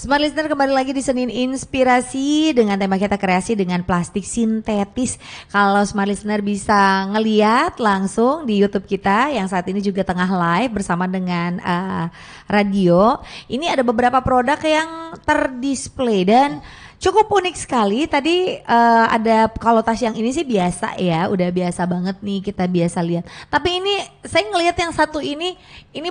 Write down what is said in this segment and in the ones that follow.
Smart Listener, kembali lagi di Senin Inspirasi dengan tema kita kreasi dengan plastik sintetis. Kalau Smart Listener bisa ngeliat langsung di YouTube kita yang saat ini juga tengah live bersama dengan radio. Ini ada beberapa produk yang terdisplay dan cukup unik sekali. Tadi ada, kalau tas yang ini sih biasa ya, udah biasa banget nih kita biasa lihat. Tapi ini saya ngelihat yang satu ini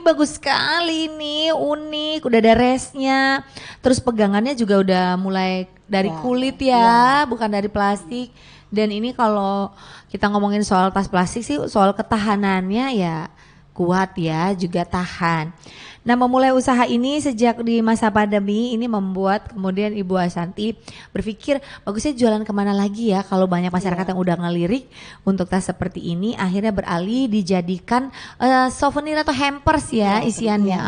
bagus sekali nih, unik, udah ada resnya. Terus pegangannya juga udah mulai dari kulit ya, bukan dari plastik. Dan ini kalau kita ngomongin soal tas plastik sih, soal ketahanannya ya kuat ya, juga tahan. Nah, memulai usaha ini sejak di masa pandemi ini membuat kemudian Ibu Asanti berpikir bagusnya jualan kemana lagi ya kalau banyak masyarakat yang udah ngelirik untuk tas seperti ini, akhirnya beralih dijadikan souvenir atau hampers ya isiannya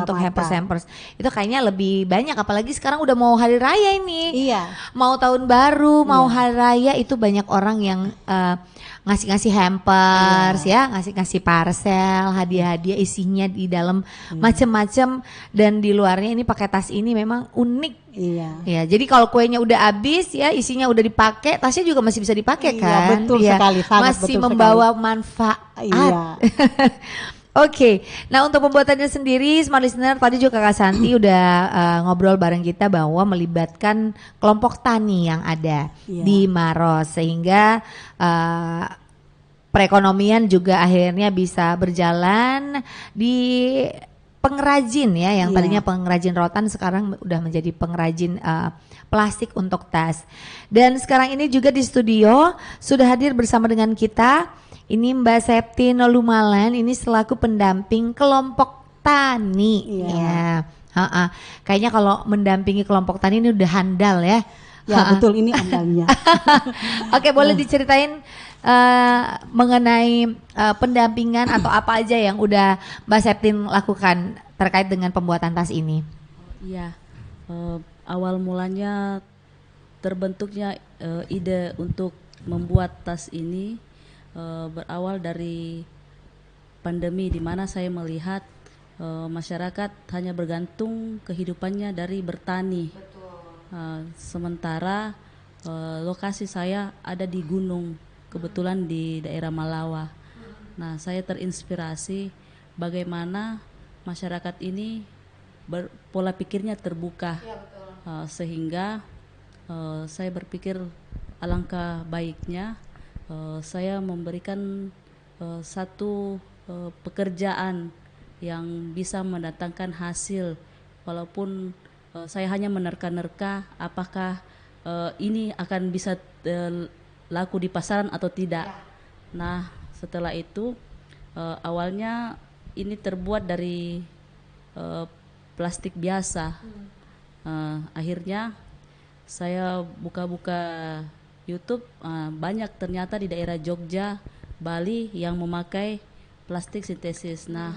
untuk hampers. Itu kayaknya lebih banyak, apalagi sekarang udah mau hari raya ini. Mau tahun baru, mau hari raya, itu banyak orang yang ngasih-ngasih hampers ya, ngasih-ngasih parcel, hadiah-hadiah isinya di dalam macem-macem, dan di luarnya ini pakai tas ini memang unik. Ya, jadi kalau kuenya udah habis ya, isinya udah dipakai, tasnya juga masih bisa dipakai kan? Betul sekali, sangat masih betul membawa sekali. manfaat. Oke, nah untuk pembuatannya sendiri, Smart Listener, tadi juga Kak Santi udah ngobrol bareng kita bahwa melibatkan kelompok tani yang ada di Maros, sehingga perekonomian juga akhirnya bisa berjalan di pengrajin ya, yang tadinya pengrajin rotan sekarang udah menjadi pengrajin plastik untuk tas. Dan sekarang ini juga di studio sudah hadir bersama dengan kita ini Mbak Septi Nolumalan, ini selaku pendamping kelompok tani. Kayaknya kalau mendampingi kelompok tani ini udah handal ya. Ya betul, ini andalnya. Oke, boleh diceritain mengenai pendampingan atau apa aja yang udah Mbak Septin lakukan terkait dengan pembuatan tas ini? Iya, awal mulanya terbentuknya ide untuk membuat tas ini berawal dari pandemi, di mana saya melihat masyarakat hanya bergantung kehidupannya dari bertani. Sementara lokasi saya ada di gunung, kebetulan di daerah Malawa. Nah, saya terinspirasi bagaimana masyarakat ini pola pikirnya terbuka, sehingga saya berpikir alangkah baiknya saya memberikan satu pekerjaan yang bisa mendatangkan hasil, walaupun saya hanya menerka-nerka apakah ini akan bisa laku di pasaran atau tidak. Nah, setelah itu awalnya ini terbuat dari plastik biasa. Akhirnya saya buka-buka YouTube, banyak ternyata di daerah Jogja, Bali yang memakai plastik sintesis. Nah,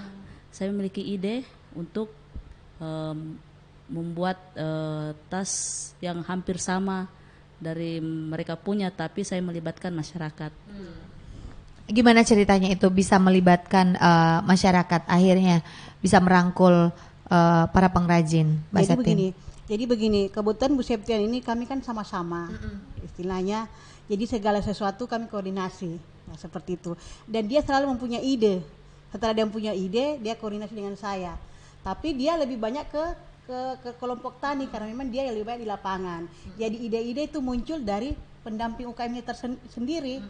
saya memiliki ide untuk membuat tas yang hampir sama dari mereka punya, tapi saya melibatkan masyarakat. Gimana ceritanya itu bisa melibatkan masyarakat, akhirnya bisa merangkul para pengrajin, Mbak Septin? Jadi begini, kebetulan Bu Septian ini kami kan sama-sama, istilahnya, jadi segala sesuatu kami koordinasi, ya, seperti itu. Dan dia selalu mempunyai ide. Setelah dia mempunyai ide, dia koordinasi dengan saya. Tapi dia lebih banyak ke kelompok tani karena memang dia yang lebih banyak di lapangan. Jadi ide-ide itu muncul dari pendamping UKM-nya tersendiri.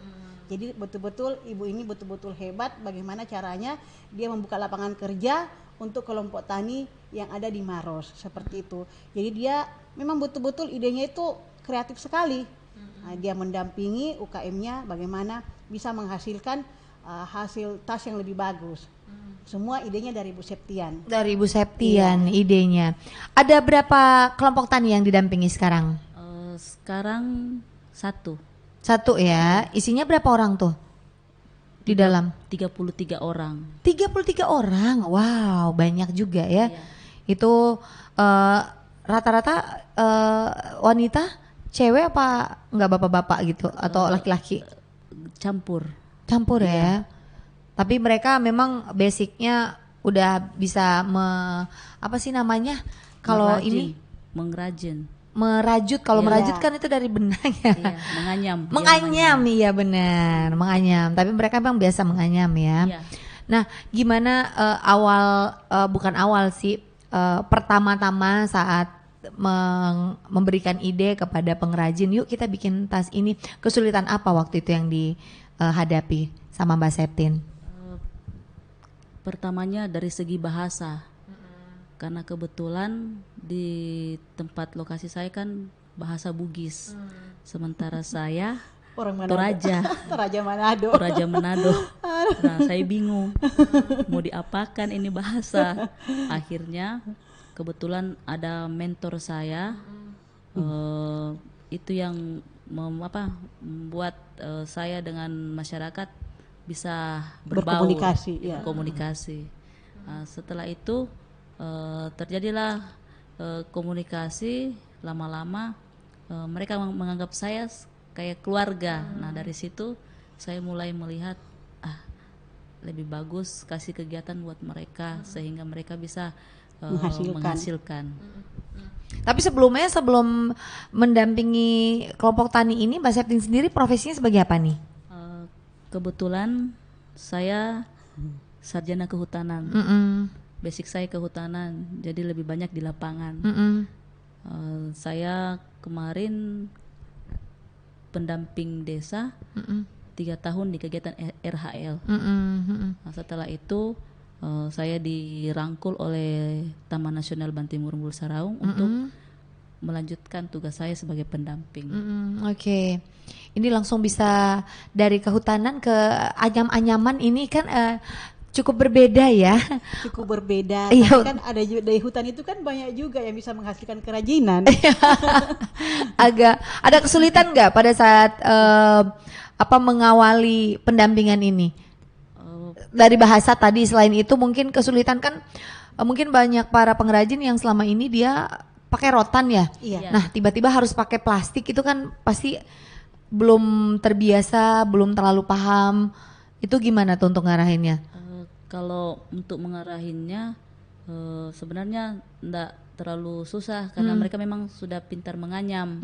Jadi betul-betul ibu ini betul-betul hebat bagaimana caranya dia membuka lapangan kerja untuk kelompok tani yang ada di Maros, seperti itu. Jadi dia memang betul-betul idenya itu kreatif sekali. Nah, dia mendampingi UKM-nya bagaimana bisa menghasilkan hasil tas yang lebih bagus. Semua idenya dari Bu Septian. Dari Ibu Septian idenya. Ada berapa kelompok tani yang didampingi sekarang? Sekarang satu. Satu ya. Isinya berapa orang tuh di dalam? 33 orang. 33 orang. Wow, banyak juga ya. Itu rata-rata wanita, cewek apa enggak, bapak-bapak gitu atau laki-laki? Campur ya. Tapi mereka memang basicnya udah bisa apa sih namanya kalau ini mengrajin. Merajut, kalau Iya. merajut kan itu dari benang ya. Iya, menganyam. Iya, Menganyam, iya benar, menganyam. Tapi mereka memang biasa menganyam ya. Iya. Nah, gimana bukan awal sih, pertama-tama saat memberikan ide kepada pengrajin, yuk kita bikin tas ini. Kesulitan apa waktu itu yang dihadapi sama Mbak Septin? Pertamanya dari segi bahasa. Karena kebetulan di tempat lokasi saya kan bahasa Bugis. Sementara saya Orang Manado. Toraja. Toraja Manado. Toraja Manado. Nah, saya bingung mau diapakan ini bahasa. Akhirnya kebetulan ada mentor saya, itu yang membuat saya dengan masyarakat bisa berbaur, Berkomunikasi, ya. berkomunikasi. Setelah itu terjadilah komunikasi, lama-lama mereka menganggap saya kayak keluarga. Nah, dari situ saya mulai melihat lebih bagus kasih kegiatan buat mereka sehingga mereka bisa menghasilkan. Tapi sebelum mendampingi kelompok tani ini, Mbak Septin sendiri profesinya sebagai apa nih? Kebetulan saya sarjana kehutanan. Basic saya kehutanan, jadi lebih banyak di lapangan. Saya kemarin pendamping desa 3 tahun di kegiatan RHL. Nah, setelah itu saya dirangkul oleh Taman Nasional Bantimurung Bulu Saraung untuk melanjutkan tugas saya sebagai pendamping. Oke. Ini langsung bisa dari kehutanan ke anyam-anyaman ini kan cukup berbeda ya. Cukup berbeda. Iya. Tapi kan ada juga dari hutan itu kan banyak juga yang bisa menghasilkan kerajinan. Agak ada kesulitan nggak pada saat mengawali pendampingan ini? Dari bahasa tadi, selain itu mungkin kesulitan kan mungkin banyak para pengrajin yang selama ini dia pakai rotan ya. Iya. Nah, tiba-tiba harus pakai plastik, itu kan pasti belum terbiasa, belum terlalu paham. Itu gimana tuh untuk ngarahinnya? Kalau untuk mengarahinnya sebenarnya enggak terlalu susah karena mereka memang sudah pintar menganyam.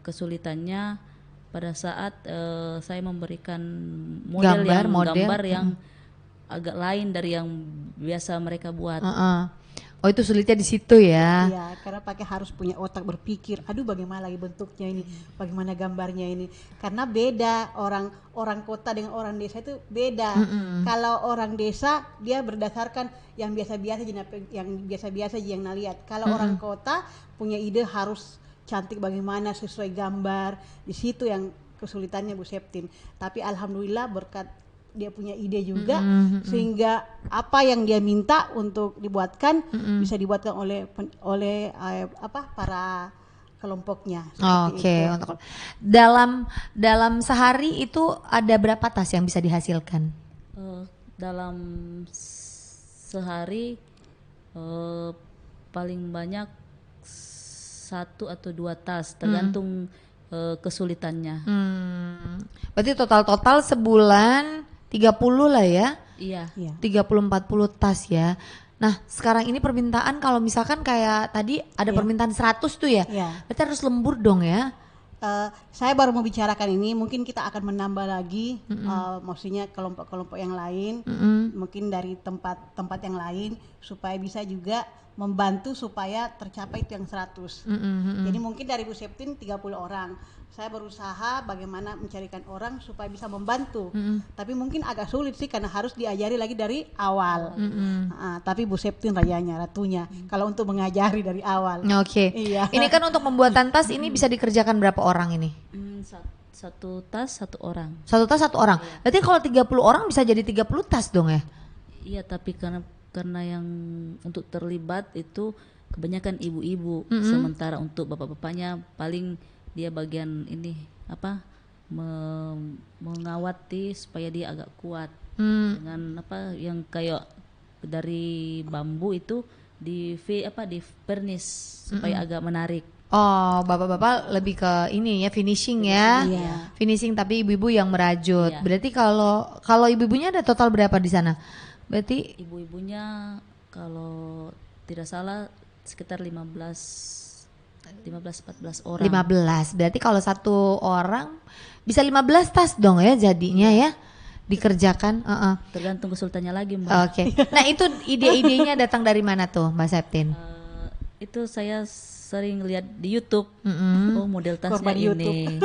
Kesulitannya pada saat saya memberikan gambar yang agak lain dari yang biasa mereka buat. Oh, itu sulitnya di situ ya. Iya, karena harus punya otak berpikir. Aduh, bagaimana lagi bentuknya ini, bagaimana gambarnya ini. Karena beda orang kota dengan orang desa itu beda. Kalau orang desa dia berdasarkan yang biasa-biasa yang lihat. Kalau orang kota punya ide harus cantik bagaimana sesuai gambar. Di situ yang kesulitannya Bu Septin. Tapi alhamdulillah berkat dia punya ide juga sehingga apa yang dia minta untuk dibuatkan bisa dibuatkan oleh para kelompoknya. Oke. Untuk dalam sehari itu ada berapa tas yang bisa dihasilkan? Dalam sehari paling banyak 1 atau 2 tas tergantung kesulitannya. Berarti total sebulan 30 lah ya? Iya. 30-40 tas ya. Nah, sekarang ini permintaan kalau misalkan kayak tadi ada permintaan 100 tuh ya? Iya. Berarti harus lembur dong ya? Saya baru membicarakan ini, mungkin kita akan menambah lagi, maksudnya kelompok-kelompok yang lain, mungkin dari tempat yang lain, supaya bisa juga membantu supaya tercapai itu yang 100. Jadi mungkin dari Bu Septin 30 orang. Saya berusaha bagaimana mencarikan orang supaya bisa membantu. Tapi mungkin agak sulit sih karena harus diajari lagi dari awal. Tapi Bu Septin ratunya. Kalau untuk mengajari dari awal. Oke. Iya. Ini kan untuk pembuatan tas ini bisa dikerjakan berapa orang ini? 1 tas 1 orang. 1 tas 1 orang. Berarti kalau 30 orang bisa jadi 30 tas dong ya? Iya, tapi karena yang untuk terlibat itu kebanyakan ibu-ibu, sementara untuk bapak-bapaknya paling dia bagian ini mengawati supaya dia agak kuat dengan yang kayak dari bambu itu di vernis supaya agak menarik. Oh, bapak-bapak lebih ke ini ya, finishing ya. Iya. Finishing, tapi ibu-ibu yang merajut. Iya. Berarti kalau ibu-ibunya ada total berapa di sana? Berarti Ibu-ibunya kalau tidak salah sekitar 14 orang. 15. Berarti kalau satu orang bisa 15 tas dong ya jadinya ya dikerjakan. Tergantung kesulitannya lagi, Mbak. Oke. Nah, itu ide-idenya datang dari mana tuh, Mbak Septin? Itu saya sering lihat di YouTube. Oh, model tasnya Korban ini.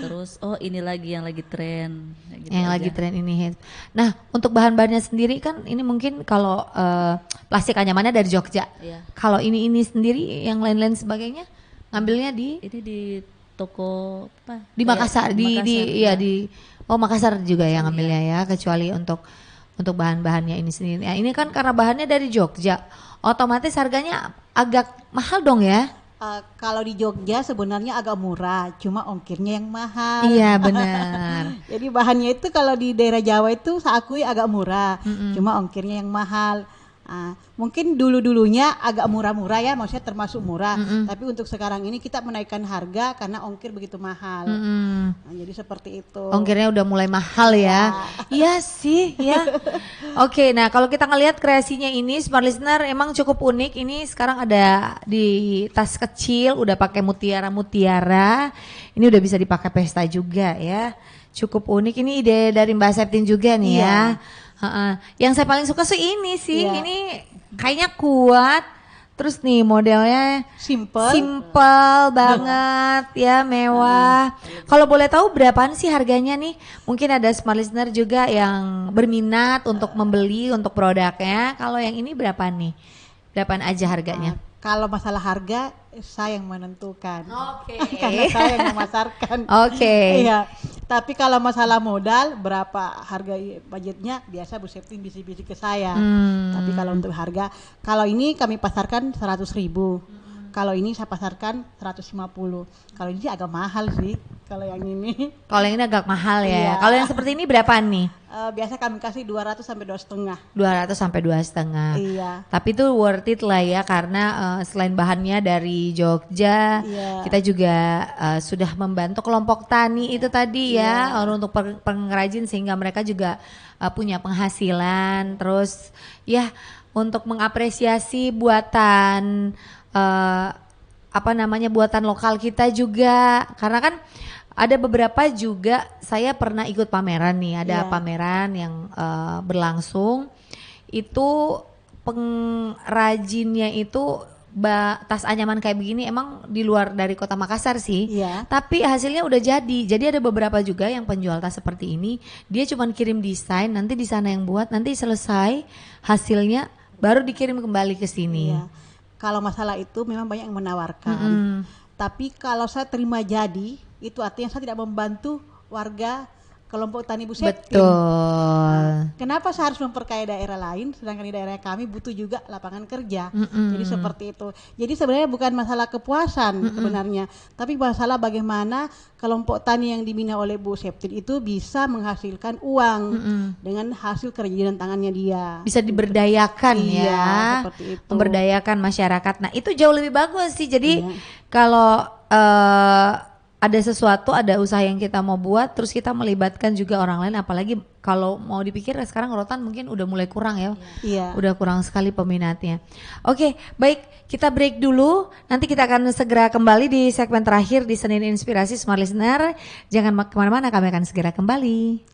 Terus ini lagi yang lagi tren. Gitu Yang aja. lagi tren ini hit. Nah, untuk bahan-bahannya sendiri kan ini mungkin kalau plastik anyamannya dari Jogja. Iya. Kalau ini sendiri yang lain-lain sebagainya ngambilnya di Ini di toko apa? di Makassar, Makassar, di Makassar juga yang ngambilnya ya, kecuali untuk bahan-bahannya ini sendiri. Nah, ini kan karena bahannya dari Jogja, otomatis harganya agak mahal dong ya? Kalau di Jogja sebenarnya agak murah, cuma ongkirnya yang mahal. Iya benar. Jadi bahannya itu kalau di daerah Jawa itu saya akui agak murah, cuma ongkirnya yang mahal. Mungkin dulu-dulunya agak murah-murah ya, maksudnya termasuk murah. Tapi untuk sekarang ini kita menaikkan harga karena ongkir begitu mahal. Nah, jadi seperti itu. Ongkirnya udah mulai mahal ya. Iya sih ya. Oke, nah kalau kita ngelihat kreasinya ini Smart Listener emang cukup unik. Ini sekarang ada di tas kecil udah pakai mutiara-mutiara. Ini udah bisa dipakai pesta juga ya. Cukup unik. Ini ide dari Mbak Septin juga nih ya. Yang saya paling suka sih ini sih. Iya. Ini kayaknya kuat. Terus nih modelnya Simple. banget ya, mewah. Kalau boleh tahu berapaan sih harganya nih? Mungkin ada Smart Listener juga yang berminat untuk membeli untuk produknya. Kalau yang ini berapaan nih? Berapaan aja harganya? Kalau masalah harga saya yang menentukan. Oke. Karena saya yang memasarkan. Oke. Iya. Tapi kalau masalah modal berapa harga budgetnya biasa Bu Septin bisik-bisik ke saya. Tapi kalau untuk harga, kalau ini kami pasarkan 100.000. Kalau ini saya pasarkan 150. Kalau ini agak mahal sih. Kalau yang ini. Kalau yang ini agak mahal ya. Iya. Kalau yang seperti ini berapaan nih? Biasa kami kasih 200 sampai 2,5. 200 sampai 2,5. Iya. Tapi itu worth it lah ya karena selain bahannya dari Jogja, Iya. kita juga sudah membantu kelompok tani itu tadi ya untuk pengrajin sehingga mereka juga punya penghasilan. Terus ya untuk mengapresiasi buatan buatan lokal kita juga karena kan ada beberapa juga saya pernah ikut pameran nih, ada pameran yang berlangsung itu pengrajinnya itu tas anyaman kayak begini emang di luar dari kota Makassar sih, tapi hasilnya udah jadi ada beberapa juga yang penjual tas seperti ini dia cuma kirim desain, nanti di sana yang buat, nanti selesai hasilnya baru dikirim kembali ke sini. Kalau masalah itu memang banyak yang menawarkan, tapi kalau saya terima jadi itu artinya saya tidak membantu warga kelompok tani Bu Septin. Betul. Kenapa saya harus memperkaya daerah lain sedangkan di daerah kami butuh juga lapangan kerja. Jadi seperti itu. Jadi sebenarnya bukan masalah kepuasan sebenarnya, tapi masalah bagaimana kelompok tani yang dibina oleh Bu Septin itu bisa menghasilkan uang dengan hasil kerajinan tangannya dia. Bisa diberdayakan seperti itu. Memberdayakan masyarakat. Nah, itu jauh lebih bagus sih. Jadi kalau ada sesuatu, ada usaha yang kita mau buat, terus kita melibatkan juga orang lain, apalagi kalau mau dipikir sekarang rotan mungkin udah mulai kurang ya, udah kurang sekali peminatnya. Oke, baik, kita break dulu, nanti kita akan segera kembali di segmen terakhir di Senin Inspirasi Smart Listener. Jangan kemana-mana, kami akan segera kembali.